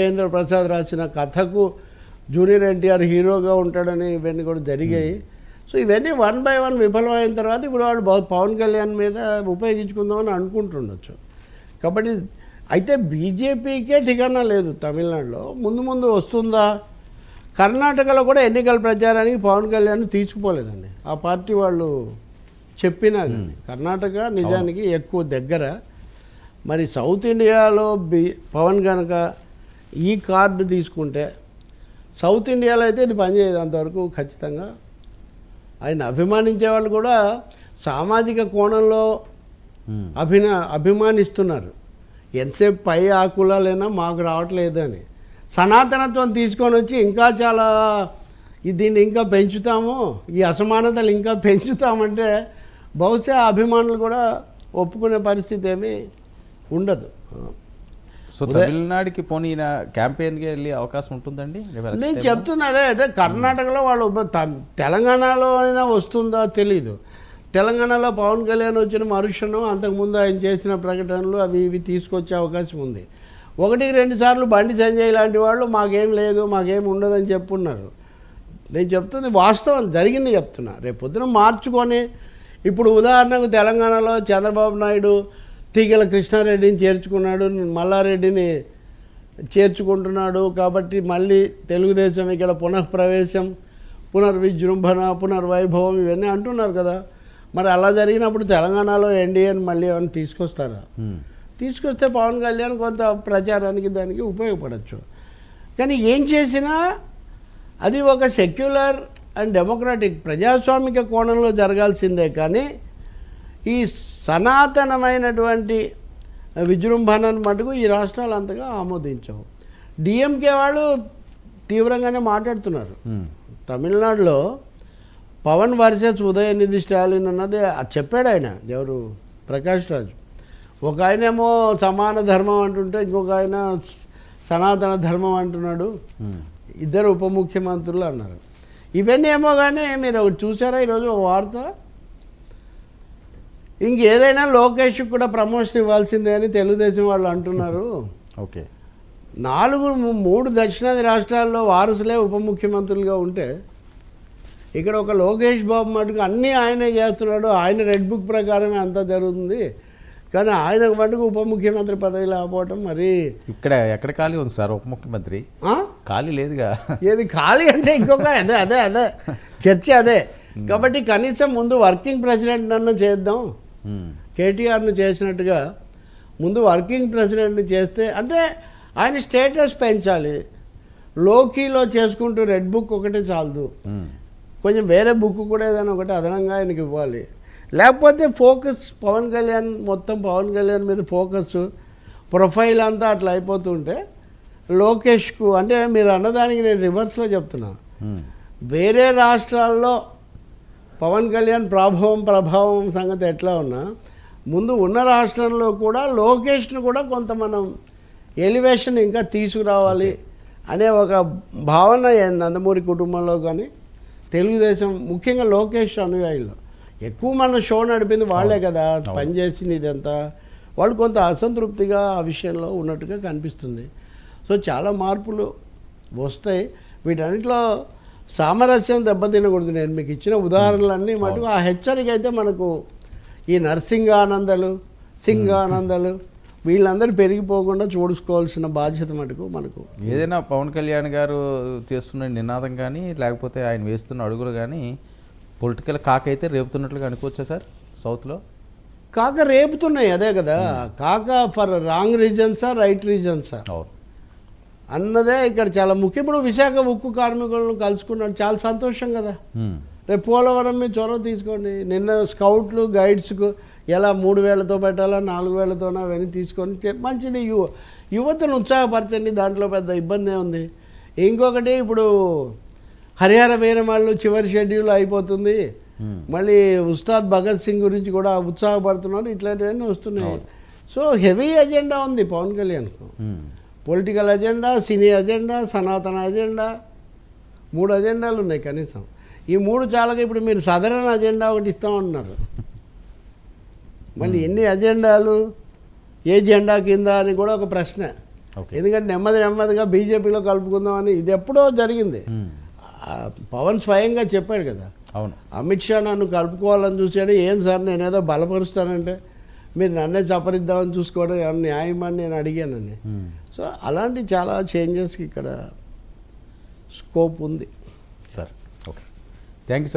రాజేంద్ర ప్రసాద్ రాసిన కథకు జూనియర్ ఎన్టీఆర్ హీరోగా ఉంటాడని ఇవన్నీ కూడా జరిగాయి. సో ఇవన్నీ వన్ బై వన్ విఫలమైన తర్వాత ఇప్పుడు వాడు పవన్ కళ్యాణ్ మీద ఉపయోగించుకుందామని అనుకుంటుండొచ్చు. కాబట్టి అయితే బీజేపీకే ఠికానా లేదు తమిళనాడులో. ముందు ముందు వస్తుందా? కర్ణాటకలో కూడా ఎన్నికల ప్రచారానికి పవన్ కళ్యాణ్ తీసుకుపోలేదండి ఆ పార్టీ వాళ్ళు చెప్పినా కానీ. కర్ణాటక నిజానికి ఎక్కువ దగ్గర. మరి సౌత్ ఇండియాలో పవన్ కనుక ఈ కార్డు తీసుకుంటే సౌత్ ఇండియాలో అయితే ఇది పనిచేయదు అంతవరకు ఖచ్చితంగా. ఆయన అభిమానించే వాళ్ళు కూడా సామాజిక కోణంలో అభిమానిస్తున్నారు. ఎంతసేపు పై ఆకులైనా మాకు రావట్లేదు అని సనాతనత్వం తీసుకొని వచ్చి ఇంకా చాలా దీన్ని ఇంకా పెంచుతాము, ఈ అసమానతలు ఇంకా పెంచుతామంటే బహుశా అభిమానులు కూడా ఒప్పుకునే పరిస్థితి ఏమీ ఉండదు. సో తమిళనాడుకి పోనీ క్యాంపెయిన్కి వెళ్ళే అవకాశం ఉంటుందండి? నేను చెప్తున్నా అదే. అంటే కర్ణాటకలో వాళ్ళు తెలంగాణలో అయినా వస్తుందో తెలీదు. తెలంగాణలో పవన్ కళ్యాణ్ వచ్చిన మరుక్షణం అంతకుముందు ఆయన చేసిన ప్రకటనలు అవి ఇవి తీసుకొచ్చే అవకాశం ఉంది. 1-2 సార్లు బండి సంజయ్ లాంటి వాళ్ళు మాకేం లేదు, మాకేం ఉండదని చెప్పున్నారు. నేను చెప్తుంది వాస్తవం, జరిగింది చెప్తున్నా. రేపు పొద్దున మార్చుకొని ఇప్పుడు ఉదాహరణకు తెలంగాణలో చంద్రబాబు నాయుడు తీగల కృష్ణారెడ్డిని చేర్చుకున్నాడు, మల్లారెడ్డిని చేర్చుకుంటున్నాడు. కాబట్టి మళ్ళీ తెలుగుదేశం ఇక్కడ పునఃప్రవేశం, పునర్విజృంభణ, పునర్వైభవం ఇవన్నీ అంటున్నారు కదా. మరి అలా జరిగినప్పుడు తెలంగాణలో ఎన్డీఏని మళ్ళీ ఏమైనా తీసుకొస్తారా? తీసుకొస్తే పవన్ కళ్యాణ్ కొంత ప్రచారానికి దానికి ఉపయోగపడవచ్చు. కానీ ఏం చేసినా అది ఒక సెక్యులర్ అండ్ డెమోక్రాటిక్ ప్రజాస్వామిక కోణంలో జరగాల్సిందే. కానీ ఈ సనాతనమైనటువంటి విజృంభణను మటుకు ఈ రాష్ట్రాలు అంతగా ఆమోదించవు. డిఎంకే వాళ్ళు తీవ్రంగానే మాట్లాడుతున్నారు. తమిళనాడులో పవన్ వర్సెస్ ఉదయనిధి స్టాలిన్ అన్నది చెప్పాడు ఆయన, ఎవరు ప్రకాష్ రాజు. ఒక ఆయనేమో సమాన ధర్మం అంటుంటే ఇంకొక ఆయన సనాతన ధర్మం అంటున్నాడు. ఇద్దరు ఉప ముఖ్యమంత్రులు అన్నారు. ఇవన్నీ ఏమో కానీ మీరు చూసారా ఈరోజు ఒక వార్త? ఇంకేదైనా లోకేష్కి కూడా ప్రమోషన్ ఇవ్వాల్సిందే అని తెలుగుదేశం వాళ్ళు అంటున్నారు. ఓకే, 3 దక్షిణాది రాష్ట్రాల్లో వారసులే ఉప ముఖ్యమంత్రులుగా ఉంటే ఇక్కడ ఒక లోకేష్ బాబు మటుకు అన్నీ ఆయనే చేస్తున్నాడు. ఆయన రెడ్ బుక్ ప్రకారమే అంతా జరుగుతుంది. కానీ ఆయన మటుకు ఉప ముఖ్యమంత్రి పదవి లేకపోవటం మరి ఇక్కడ ఎక్కడ ఖాళీ ఉంది సార్? ఉప ముఖ్యమంత్రి ఖాళీ లేదుగా. ఏది ఖాళీ అంటే ఇంకొక అదే అదే అదే చర్చ అదే. కాబట్టి కనీసం ముందు వర్కింగ్ ప్రెసిడెంట్ అన్న చేద్దాం. కేటీఆర్ను చేసినట్టుగా ముందు వర్కింగ్ ప్రెసిడెంట్ చేస్తే అంటే ఆయన స్టేటస్ పెంచాలి. లోకీలో చేసుకుంటూ రెడ్ బుక్ ఒకటే చాలదు, కొంచెం వేరే బుక్ కూడా ఏదైనా ఒకటి అదనంగా ఆయనకి ఇవ్వాలి. లేకపోతే ఫోకస్ పవన్ కళ్యాణ్, మొత్తం పవన్ కళ్యాణ్ మీద ఫోకస్, ప్రొఫైల్ అంతా అట్లా అయిపోతుంటే లోకేష్కు అంటే మీరు అన్నదానికి నేను రివర్స్లో చెప్తున్నా. వేరే రాష్ట్రాల్లో పవన్ కళ్యాణ్ ప్రభావం సంగతి ఎట్లా ఉన్నా ముందు ఉన్న రాష్ట్రంలో కూడా లోకేష్ను కూడా కొంత మనం ఎలివేషన్ ఇంకా తీసుకురావాలి అనే ఒక భావన నందమూరి కుటుంబంలో కానీ తెలుగుదేశం ముఖ్యంగా లోకేష్ అనుయాయుల్లో ఎక్కువ మన షో నడిపింది వాళ్ళే కదా, పనిచేసింది ఇదంతా. వాళ్ళు కొంత అసంతృప్తిగా ఆ విషయంలో ఉన్నట్టుగా కనిపిస్తుంది. సో చాలా మార్పులు వస్తాయి. వీటన్నిటిలో సామరస్యం దెబ్బతినకూడదు. నేను మీకు ఇచ్చిన ఉదాహరణలన్నీ మటుకు ఆ హెచ్చరిక అయితే మనకు ఈ నరసింగానందలు, సింగానందలు వీళ్ళందరూ పెరిగిపోకుండా చూసుకోవాల్సిన బాధ్యత మటుకు మనకు. ఏదైనా పవన్ కళ్యాణ్ గారు చేస్తున్న నినాదం కానీ లేకపోతే ఆయన వేస్తున్న అడుగులు కానీ పొలిటికల్ కాక అయితే రేపుతున్నట్లుగా అనుకోవచ్చా సార్? సౌత్లో కాక రేపుతున్నాయి, అదే కదా. కాక ఫర్ రాంగ్ రీజన్సా రైట్ రీజన్సా అన్నదే ఇక్కడ చాలా ముఖ్యం. ఇప్పుడు విశాఖ ఉక్కు కార్మికులను కలుసుకున్నాడు, చాలా సంతోషం కదా. రేపు పోలవరం మీద చొరవ తీసుకోండి. నిన్న స్కౌట్లు గైడ్స్కు ఎలా 3,000తో పెట్టాలా 4,000తోనా అవన్నీ తీసుకొని మంచిది. యువతను ఉత్సాహపరచండి, దాంట్లో పెద్ద ఇబ్బంది ఉంది. ఇంకొకటి ఇప్పుడు హరిహర వీరమాళ్ళు చివరి షెడ్యూల్ అయిపోతుంది. మళ్ళీ ఉస్తాద్ భగత్ సింగ్ గురించి కూడా ఉత్సాహపడుతున్నారు. ఇట్లాంటివన్నీ వస్తున్నాయి. సో హెవీ ఎజెండా ఉంది పవన్ కళ్యాణ్కు. పొలిటికల్ ఎజెండా, సినీ ఎజెండా, సనాతన ఎజెండా, 3 అజెండాలు ఉన్నాయి కనీసం. ఈ 3 చాలగా ఇప్పుడు మీరు సదరన్ అజెండా ఒకటి ఇస్తామంటున్నారు. మళ్ళీ ఎన్ని అజెండాలు, ఏ జెండా కింద అని కూడా ఒక ప్రశ్న. ఓకే. ఎందుకంటే నెమ్మదిగా బీజేపీలో కలుపుకుందామని ఇది ఎప్పుడో జరిగింది. పవన్ స్వయంగా చెప్పాడు కదా, అవును. అమిత్ షా నన్ను కలుపుకోవాలని చూసాడు. ఏం సార్ నేనేదో బలపరుస్తానంటే మీరు నన్నే చపరిద్దామని చూసుకోవడం ఏమన్నా న్యాయమని నేను అడిగానని. సో అలాంటి చాలా చేంజెస్కి ఇక్కడ స్కోప్ ఉంది sir. Okay, thank you sir.